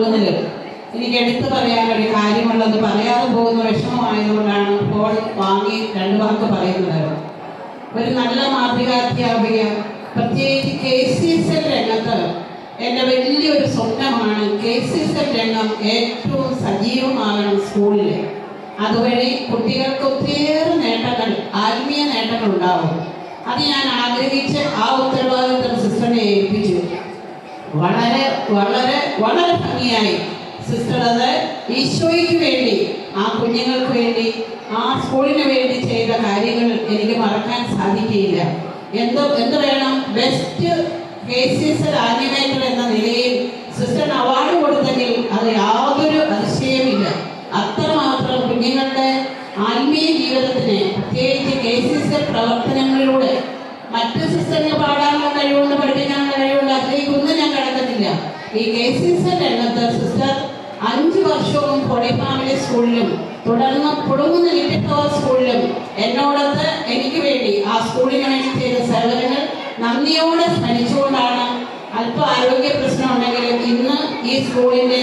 എനിക്ക് എടുത്തു പറയാൻ ഒരു കാര്യമുള്ളത് പറയാതെ പോകുന്ന വിഷമമായതുകൊണ്ടാണ് ഫോൺ വാങ്ങി രണ്ടു വാക്ക് പറയുന്നത്. ഒരു നല്ല മാതൃകാധ്യാപിക, പ്രത്യേകിച്ച് KCSL രംഗത്ത് എൻ്റെ വലിയൊരു സ്വപ്നമാണ് KCSL രംഗം ഏറ്റവും സജീവമാകണം സ്കൂളിൽ. അതുവഴി കുട്ടികൾക്ക് ഒത്തിരിയേറെ നേട്ടങ്ങൾ, ആത്മീയ നേട്ടങ്ങൾ ഉണ്ടാവും. അത് ഞാൻ ആഗ്രഹിച്ച് ആ ഉത്തരവാദിത്വം സിസ്റ്ററിനെ ഏൽപ്പിച്ചു. വളരെ വളരെ വളരെ ഭംഗിയായി സിസ്റ്റർ അത് ഈശോയ്ക്ക് വേണ്ടി, ആ കുഞ്ഞുങ്ങൾക്ക് വേണ്ടി, ആ സ്കൂളിന് വേണ്ടി ചെയ്ത കാര്യങ്ങൾ എനിക്ക് മറക്കാൻ സാധിക്കുകയില്ല. എന്ത് വേണം, ബെസ്റ്റ് KCSL ആനിമേറ്റർ എന്ന നിലയിൽ സിസ്റ്ററിന് അവാർഡ് കൊടുത്തെങ്കിൽ അത് യാതൊരു അതിശയമില്ല. അത്രമാത്രം കുഞ്ഞുങ്ങളുടെ ആത്മീയ ജീവിതത്തിന്, പ്രത്യേകിച്ച് KCSL പ്രവർത്തനങ്ങളിലൂടെ മറ്റ് സിസ്റ്ററിന് പാടാനുള്ള കഴിവുണ്ട്, പഠിപ്പിക്കാനുള്ള കഴിവുണ്ട്, അതിലേക്കൊന്നും ഞാൻ കിടക്കുന്നില്ല. ഈ KCSL രംഗത്ത് സിസ്റ്റർ 5 വർഷവും പൊടി ഫാമിലി സ്കൂളിലും തുടർന്ന് പുളുങ്ങുന്ന ലിറ്റിൽ ഫ്ലവർ സ്കൂളിലും എന്നോടൊത്ത് എനിക്ക് വേണ്ടി, ആ സ്കൂളിന് വേണ്ടി ചെയ്ത സേവനങ്ങൾ നന്ദിയോടെ സ്മരിച്ചുകൊണ്ടാണ്, അല്പ ആരോഗ്യ പ്രശ്നം ഉണ്ടെങ്കിലും ഇന്ന് ഈ സ്കൂളിന്റെ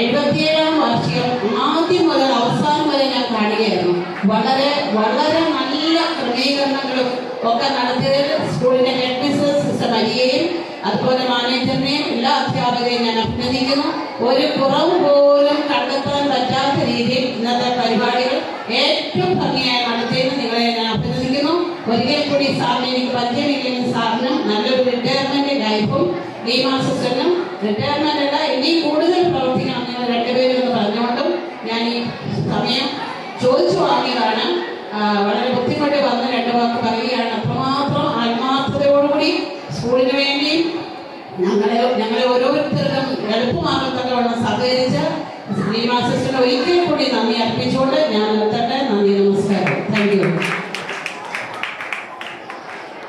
77ാം വാർഷികം ആദ്യം മുതൽ അവസാനം വരെ ഞാൻ കാണുകയായിരുന്നു. വളരെ വളരെ നല്ല ക്രമീകരണങ്ങളും ഒക്കെ നടത്തിയതിൽ സ്കൂളിന്റെ ഹെഡ് മിസ്സസ് സിസ്റ്റർ മരിയയും അതുപോലെ മാനേജറിനെയും എല്ലാ അധ്യാപകരെയും ഞാൻ അഭിനന്ദിക്കുന്നു. ഒരു കുറവ് പോലും കണ്ടെത്താൻ പറ്റാത്ത രീതിയിൽ ഇന്നത്തെ പരിപാടികൾ ഏറ്റവും ഭംഗിയായി നടത്തിയതിന് നിങ്ങളെ ഞാൻ അഭിനന്ദിക്കുന്നു. ഒരിക്കൽ കൂടി സാറിന് എനിക്ക് പരിചയമില്ലെങ്കിൽ സാറിനും നല്ലൊരു റിട്ടയർമെന്റ് ലൈഫും ലീമാ സിസ്റ്ററിനും റിട്ടയർമെന്റ് അല്ല, ഇനി കൂടുതൽ പ്രവർത്തിക്കണം നിങ്ങൾ രണ്ടുപേരും എന്ന് പറഞ്ഞുകൊണ്ടും ഞാൻ ഈ സമയം ചോദിച്ചു വാങ്ങിയതാണ്. വളരെ ബുദ്ധിമുട്ടി വന്ന് 2 വാക്ക് പറയുകയാണ്. അത്രമാത്രം ആത്മാർത്ഥതയോടുകൂടി സ്കൂളിന് വേണ്ടി ഞങ്ങളെ ഓരോരുത്തർക്കും എളുപ്പമാകത്തക്കവണ്ണം സഹകരിച്ച ലീമാ സിസ്റ്ററിന് ഒരിക്കൽ കൂടി നന്ദി അർപ്പിച്ചുകൊണ്ട് ഞാൻ